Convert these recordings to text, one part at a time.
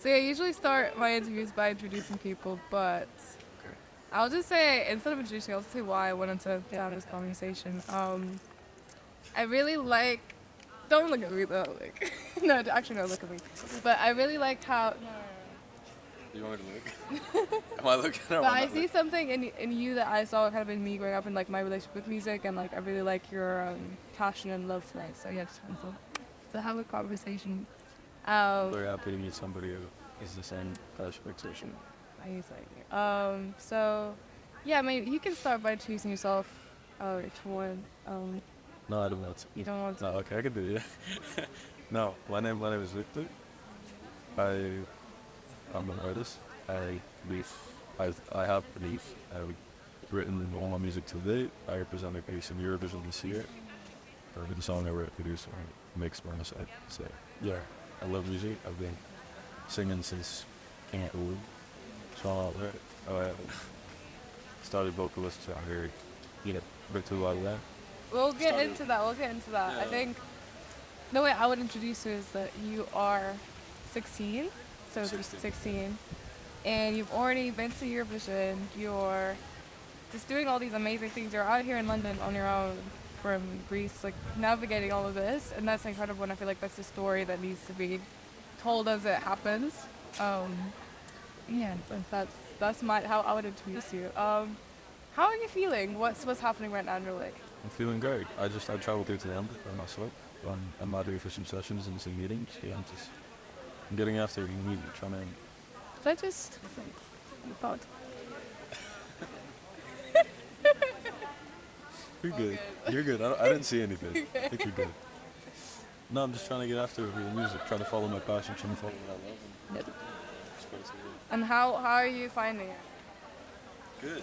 So yeah, I usually start my interviews by introducing people, but Okay. I'll just say, instead of introducing, I'll just say why I wanted to have this conversation. I really like. Don't look at me though. Like, no, actually, no, look at me. But I really liked how. No, no, no. Do you want me to look? Am I looking or am But I I not see looking? something in you that I saw kind of in me growing up in like my relationship with music, and like I really like your passion and love for it. So yeah, just wanted to have a conversation. Um, Very happy to meet somebody who is the same expectation. I use like so yeah, maybe you can start by introducing yourself, if you want. No, I don't want to. You don't want No, to. okay, I can do it. Yeah. No, my name is Victor. I I'm an artist. I believe I have believe I've written all my music to date. I represented maybe some Eurovision this year. Or the song I wrote, produced, or mixed by myself. So yeah, I love music. I've been singing since came out of the womb. So I started vocalist. So I heard a bit too lot of that. We'll get Started. into that. We'll get into that. I Yeah. think the way I would introduce you is that you are 16, so 16. 16, and you've already been to Eurovision. You're just doing all these amazing things. You're out here in London on your own from Greece, like navigating all of this, and that's incredible. And I feel like that's the story that needs to be told as it happens. Um, yeah, and that's my how I would introduce you. How are you feeling? What's happening right now in your leg? I'm feeling great. I traveled here to the end by myself. I'm out here for some sessions and some meetings. Yeah, I'm getting after it immediately, trying to. I just thought. You're All good. good. You're good. I didn't see anything. I think you're good. No, I'm just trying to get after it with the music, trying to follow my passion, trying to follow what I love, and Yep. spread it to the And how are you finding it? Good.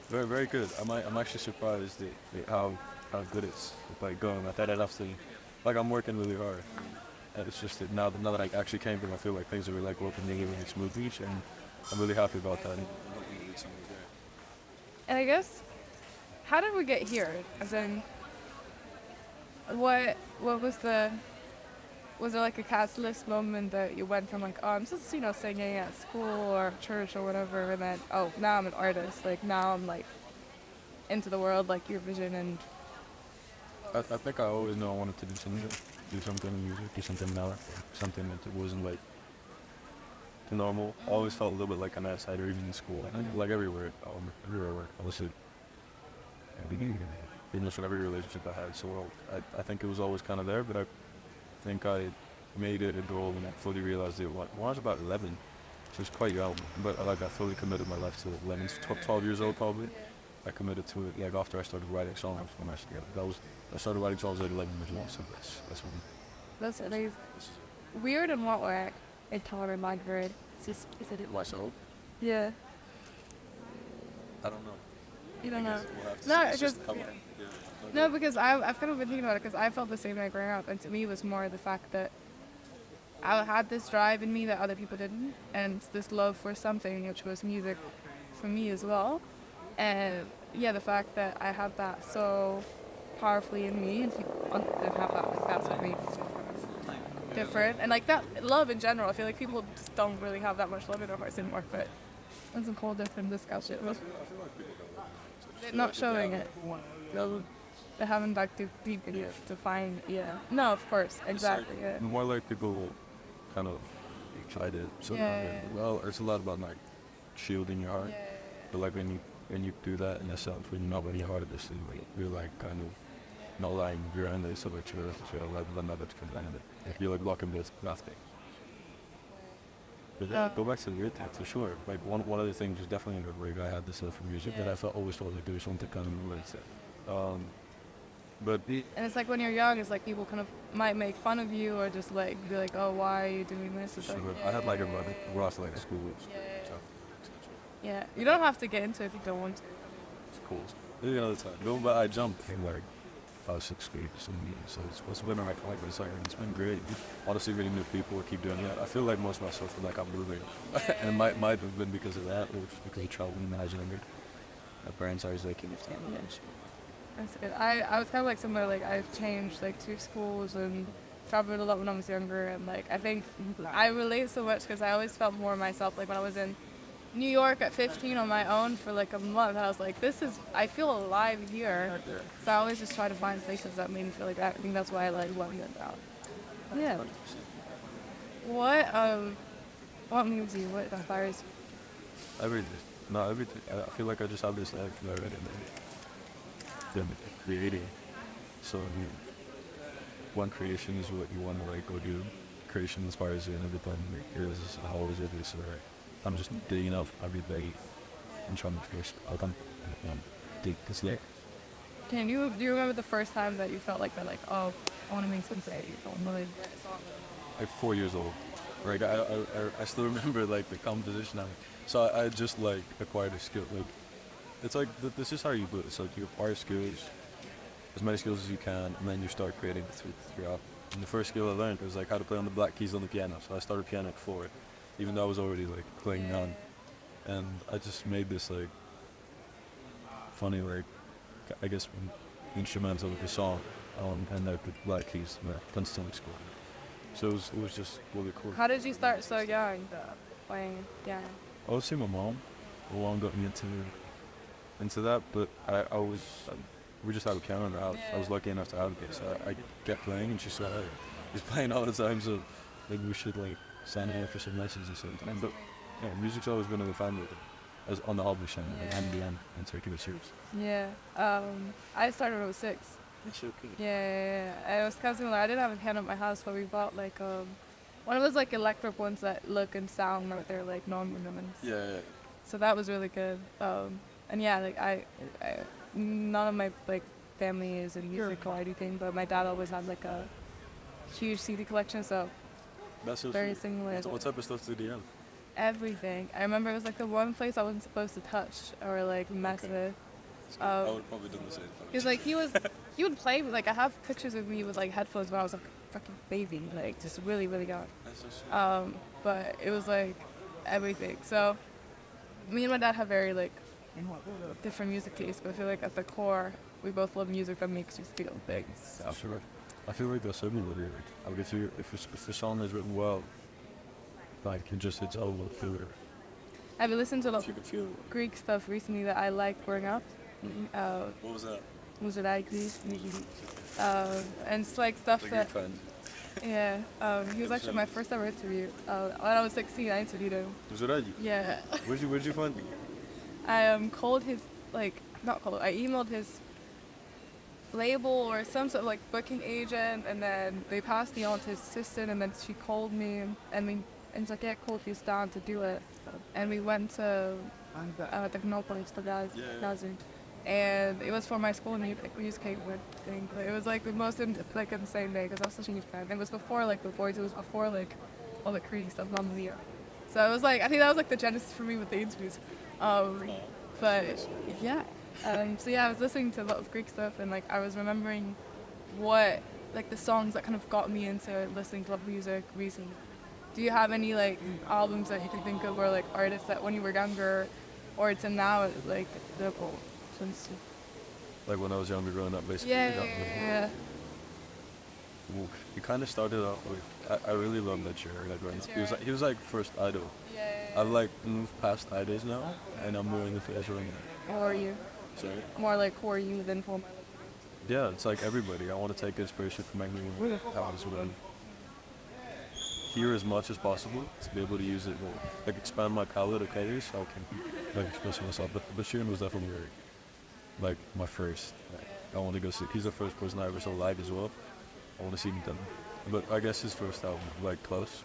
Very, very good. I'm actually surprised at how good it's like going. I thought I'd have to, like I'm working really hard. And it's just that now that I actually came here, I feel like things are really like opening really smoothly, and I'm really happy about that. And hoping to lead somewhere there. And I guess, how did we get here? As in, what was there like a catalyst moment that you went from like, oh, I'm just singing at school or church or whatever, and then oh, now I'm an artist. Like now I'm like into the world, like Eurovision and I think I always knew I wanted to do something in music, do something now, something that wasn't like the normal. I always felt a little bit like an outsider, even in school, like everywhere. Everywhere where I was pretty much in every relationship I had. So I think it was always kind of there, but I think I made it a goal and I fully realized it when I was about 11. So it was quite young, but like I fully committed my life to it. 11, 12 years old probably. I committed to it like after I started writing songs when I started. I started writing songs at 11 years old, so that's when that's amazing. this is Weird in what way? Intolerant mind weird. It's just is it? myself. Yeah, I don't know. you don't know. We'll have to No, see. It's because just coming. Yeah. no, because I've kind of been thinking about it because I felt the same way growing up, and to me it was more the fact that I had this drive in me that other people didn't, and this love for something, which was music, for me as well. And yeah, the fact that I had that so powerfully in me, and people didn't have that, like that's what made it different. And like that love in general, I feel like people just don't really have that much love in their hearts anymore. But that's a whole different discussion. I feel like people don't. They're not showing it. Yeah, They haven't dug too deep in it to find. Yeah. No, of course, exactly. Yeah. more like people kind of try to. So Yeah. well, it's a lot about like shielding your heart. Yeah. But like when you do that in a sense, when you're not really hard at this, you're like kind of not lying behind it, so like you're like another behind it. If you're like blocking this nothing. But yeah, go back to the weird thing for sure. Like one of the things is definitely in the rig. I had this for music that I felt always felt like there was something kind of related. But And it's like when you're young, it's like people kind of might make fun of you or just like be like, oh, why are you doing this? It's sure, like, I had like a brother. We're also like school. So yeah. You don't have to get into it if you don't want to. it's cool. Maybe another time. Go, but I jumped in like 5, 6 grade or something. So it's been alright for like, but it's been great. Honestly, really new people. I keep doing it. I feel like most of myself feel like I'm moving, and it might have been because of that, or just because of traveling and imagining it. My parents always like, "Can you stand?" That's good. I was kind of like similar. Like I've changed like 2 schools and traveled a lot when I was younger, and like I think I relate so much because I always felt more myself. Like when I was in New York at 15 on my own for like a month, I was like, I feel alive here. So I always just try to find places that made me feel like that. I think that's why I like London now. Yeah. What moves you? What inspires you? Everything. No, everything. I feel like I just have this like already creating. So one creation is what you want to like go do. Creation inspires you and everything. This is how always it is. So right. I'm just digging up every day and trying to finish. I can dig this day. Do you remember the first time that you felt like that? Like, oh, I want to make something. I want to write a song. Like 4 years old. Like I still remember like the composition of it. So I just like acquired a skill. Like it's like this is how you do it. It's like you acquire skills, as many skills as you can, and then you start creating throughout. And the first skill I learned was like how to play on the black keys on the piano. So I started piano at 4, even though I was already like playing none. And I just made this like funny like I guess instrumental of the song and I put black keys and constantly scored. So it was just really cool. How did you start so young playing piano? I would say my mom. My mom got me into that, but I was we just had a piano in the house. I was lucky enough to have it, so I kept playing, and she said, "Hey, he's playing all the time, so maybe we should like sign him up for some lessons or something." But yeah, music's always been in the family, as on the hobby channel, and beyond, and Turkey was yours. Yeah. I started when I was 6. That's so cool. Yeah. It was kind of similar. I didn't have a piano at my house, but we bought like one of those like electric ones that look and sound like they're like non-ornaments. Yeah. So that was really good. And yeah, like I none of my like family is in music or anything, but my dad always had like a huge CD collection, so That's so very sweet. similar. What type of stuff did you have? Everything. I remember it was like the one place I wasn't supposed to touch or like mess with. I would have probably done the same. Because like he would play with, like I have pictures of me with like headphones when I was like a fucking baby, like just really really young. That's so sweet. But it was like everything. So me and my dad have very like different music tastes, but I feel like at the core we both love music that makes you feel things. So. Sure. I feel like there's so many lyrics. Like if a song is written well, like it's all about feel it. Have you listened to a lot If you of can feel it. Greek stuff recently that I liked growing up? What was that? And it's like stuff The that, Greek fan. yeah, he was actually my first ever interview. When I was 16, I interviewed him. Was it you? Yeah. Where'd you find me? I called his, like, not called, I emailed his label or some sort of like booking agent, and then they passed me on to his assistant, and then she called me, and it's like, yeah, cool, she's down to do it. And we went to Technopolis, the guys, and it was for my school music thing. But it was like the most insane day because I was such a huge fan. It was before like the boys. It was before like all the crazy stuff on the video. So it was like I think that was like the genesis for me with the interviews. But yeah, so yeah, I was listening to a lot of Greek stuff, and like I was remembering what like the songs that kind of got me into listening to love music recently. Do you have any like albums that you can think of, or like artists that when you were younger, or to now like the Like when I was younger, growing up, basically. yeah. Well, it kind of started out with I really love that year. Like he was like first idol. I've like moved past idols now, and I'm more in the phase right now. Who are you? Sorry. More like who are you than for my. Yeah, it's like everybody. I want to take inspiration from everyone. How as well. Hear as much as possible to be able to use it, like expand my palette of colors so I can like express myself. But Sheeran was definitely like my first. Like, I want to go see. He's the first person I ever saw live as well. I want to see him done. But I guess his first album, like Close,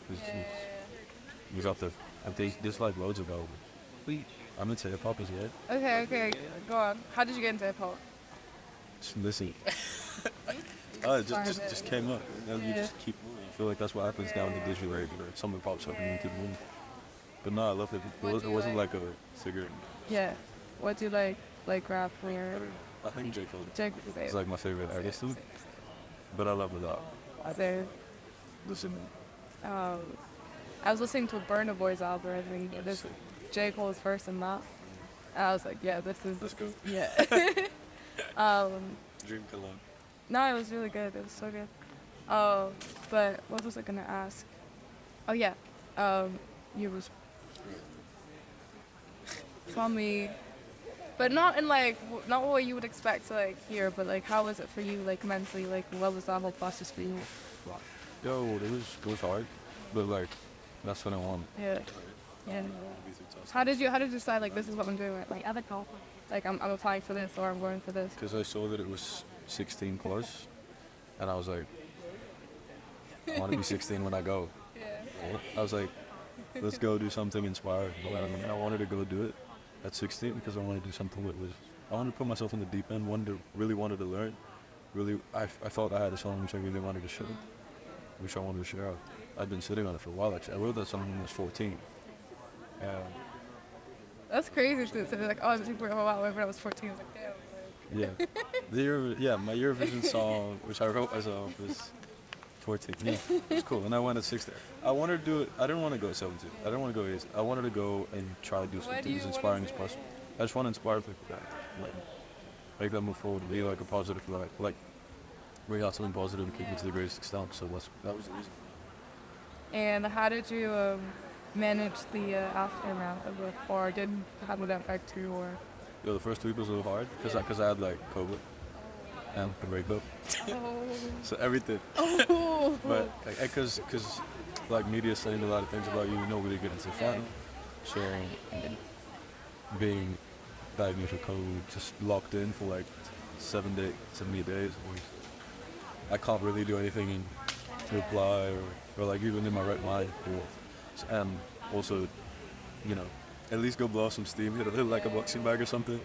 was up there. There's like loads of albums. I'm into hip hop as yet. Okay, go on. How did you get into hip hop? Just listen. It just came up. And you just keep moving. I feel like that's what happens down the digital age where something pops up and you keep moving. But no, I love it. It wasn't like a figure. Yeah. What do you like? Like rap or? I think J. Cole. It's like my favorite artist. But I love it a lot. There. Listen. I was listening to a Burna Boy's album. I think this J. Cole's first in that. And I was like, yeah, this is. Let's go. Yeah. Dream Cologne. No, it was really good. It was so good. Oh, but what was I gonna ask? Oh yeah, you was tell me, but not in like not what you would expect to like hear, but like how was it for you like mentally? Like what was that whole process for you? Yo, it was hard, but like that's what I want. Yeah, yeah. How did you decide like this is what I'm doing? Like other call. Like I'm applying for this or I'm going for this. Because I saw that it was 16 plus, and I was like, I want to be 16 when I go. Yeah. I was like, let's go do something inspired. And I wanted to go do it at 16 because I wanted to do something that was, I wanted to put myself in the deep end, really wanted to learn. Really, I thought I had a song which I really wanted to show, which I wanted to share out. I'd been sitting on it for a while actually. I wrote that song when I was 14. And That's crazy to be like, oh, I was super wow, when I was 14. I was like, damn. Like, yeah, my Eurovision song, which I wrote myself, was 14. Yeah, it was cool. And I went at 16. I wanted to do it. I didn't want to go at 17. I didn't want to go 8. I wanted to go and try to do Why do something you as wanna inspiring do as it? possible. I just want to inspire people that like make them move forward, be like a positive light, like bring out something positive and keep it to the greatest extent. So that was the reason. and how did you manage the aftermath of it, or did have that affect you, or? Yo, the first week was a little hard because I had like COVID and a breakup, Oh. so everything. Oh. But because like media saying a lot of things about you, nobody get into fun. So being diagnosed with COVID, just locked in for like 70 days. I can't really do anything to reply or like even in my right mind. And also, you know, at least go blow off some steam, hit a little like a boxing bag or something.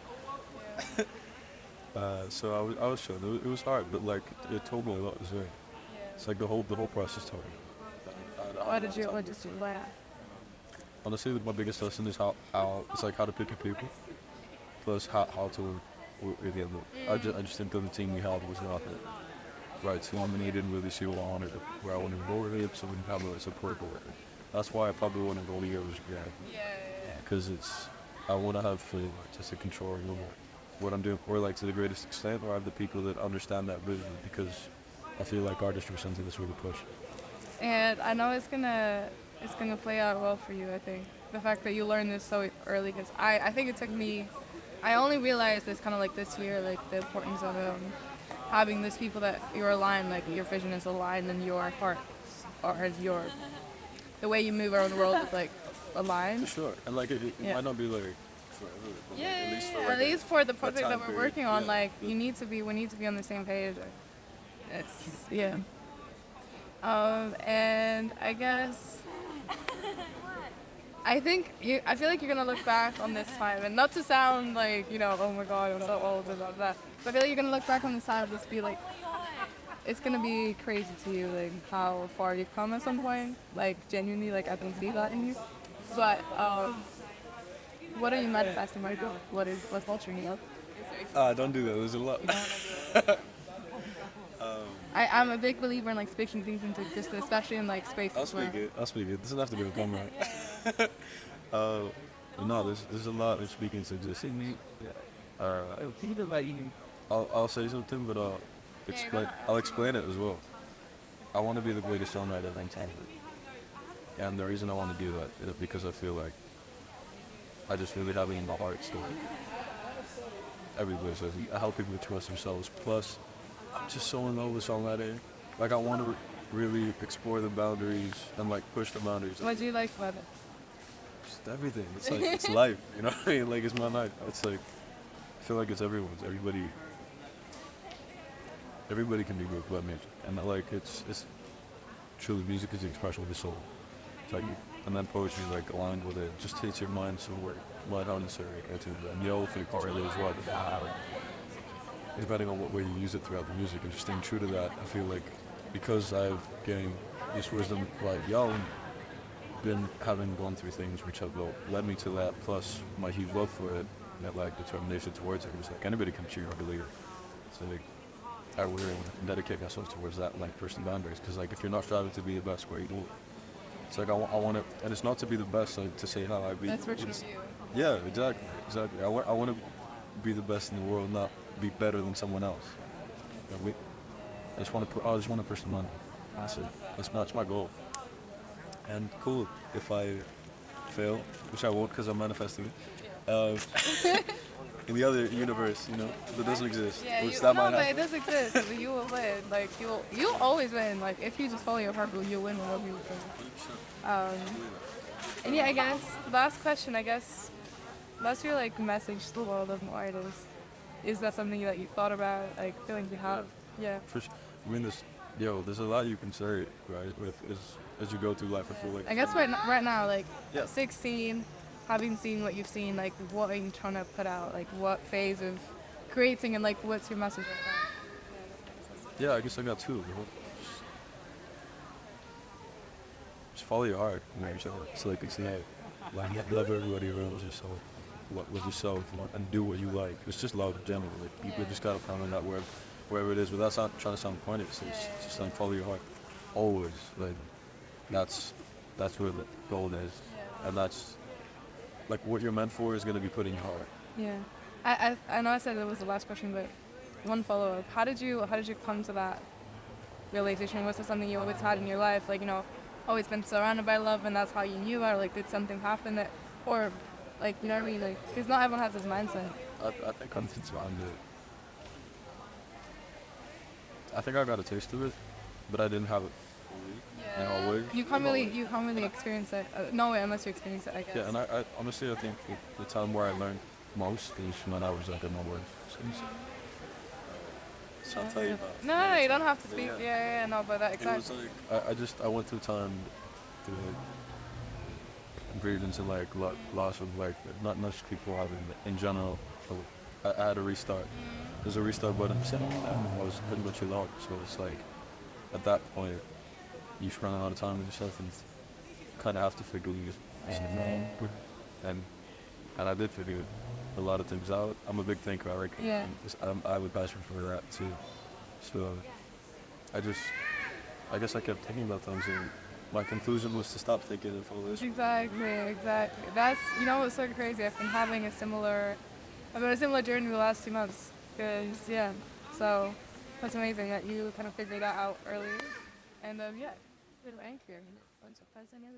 So I was sure it was hard, but like it told me a lot as well. It's like the whole process taught me. What did you laugh? Honestly, my biggest lesson is how it's like how to pick your people, plus how to work with the other. I just think that the team we had was not the right team, and he didn't really see what I wanted, where I wanted to go with it, so we didn't have the support for it. That's why I probably wouldn't go to Eurovision again, because I want to have artistic control over what I'm doing, or like to the greatest extent, or I have the people that understand that vision, because I feel like artistry is something that's really pushed. And I know it's gonna play out well for you. I think the fact that you learned this so early, because I think it took me. I only realized this kind of like this year, like the importance of having these people that you're aligned, like your vision is aligned, and your hearts or the way you move around the world is like aligned. For sure, and like it Yeah. might not be like forever, but like, at least for At like least for the that project time that we're period, working on, yeah. like we need to be on the same page. It's yeah. And I guess I feel like you're gonna look back on this time, and not to sound like oh my god, I'm so old and all that. But I feel like you're gonna look back on this time and just be like, it's gonna be crazy to you, like how far you've come at some point. Like genuinely, like I can see that in you. But what are you manifesting right now? What's altering you up? Don't do that. There's a lot. I'm a big believer in like speaking things into existence, especially in like spaces I'll speak where it. I'll speak it. Doesn't have to be a camera. No, there's a lot of speaking to just. I'll say something, but I'll explain it as well. I want to be the greatest songwriter of time, and the reason I want to do that is because I feel like I just really have it in my heart. So everybody says I help people trust themselves. Plus, I'm just so in love with songwriting. Like I want to really explore the boundaries and like push the boundaries. what do you like about it? Just everything. It's like it's life. You know what I mean? Like it's my life. It's like I feel like it's everyone's. Everybody can be moved by music, and like it's truly music is the expression of the soul. It's like, and then poetry like aligned with it just takes your mind somewhere right on necessary to and the whole thing part really is what depending on what way you use it throughout the music and just staying true to that. I feel like because I've gained this wisdom like young, been having gone through things which have led me to that, plus my huge love for it, that like determination towards it. It was like anybody can cheer or believe. So like I would dedicate myself towards that, like pushing boundaries, because like if you're not striving to be the best, where you do it. It's like I want to, and it's not to be the best, like, to say how I be. That's virtually you. Yeah, exactly. I want to be the best in the world, not be better than someone else. You know, I just want to push the money. massive. That's my goal. And cool if I fail, which I won't because I'm manifesting it. In the other universe, that doesn't exist, Yeah, which that no, might but happen. it does exist. But you will win. Like you'll always win. Like if you just follow your heart, you'll win whenever you win. And yeah, I guess last question. I guess what's your like message to the world of artists? Is that something that you thought about? Like feelings you have? Yeah. For sure. I mean, there's a lot you can say, right? With as you go through life, I feel like. I guess right now, like Yeah. 16, having seen what you've seen, like what are you trying to put out? Like what phase of creating and like what's your message right Yeah, I guess I got two. Just follow your heart. It's like it's love everybody around yourself. Love yourself and do what you like. It's just love in general. Like people just gotta find that wherever it is. But that's not trying to sound pointed. It's just like follow your heart. Always. Like that's where the gold is, and that's like what you're meant for is gonna be put in your heart. Yeah. I know I said it was the last question, but one follow up. How did you come to that realization? Was it something you always had in your life? Like, always been surrounded by love and that's how you knew about it? Like did something happen that or like you know what I mean? Like because not everyone has this mindset. I think I'm surrounded. I think I got a taste of it, but I didn't have it fully in all ways. You can't really experience it. No way unless you experience it, I guess. Yeah, and I honestly I think the time where I learned most is when I was like in my work. So I'll tell you about. No, you don't have to speak. Yeah. Yeah, no, but that It was exactly. like I went through time to breathe into like loss of like not much people have in general. So I had a restart. There's a restart button. I was pretty much alone. So it's like at that point you just run out of time with yourself and kind of have to figure it out. And I did figure a lot of things out. I'm a big thinker. I reckon. Yeah. I have a passion for that too. So I guess I kept thinking about things, and my conclusion was to stop thinking and follow this. Exactly. That's what's so crazy. I've been having a similar journey the last 2 months. Cause yeah, so that's amazing that you kind of figured that out early. And yeah, little anchor. Und so falls ein Jahr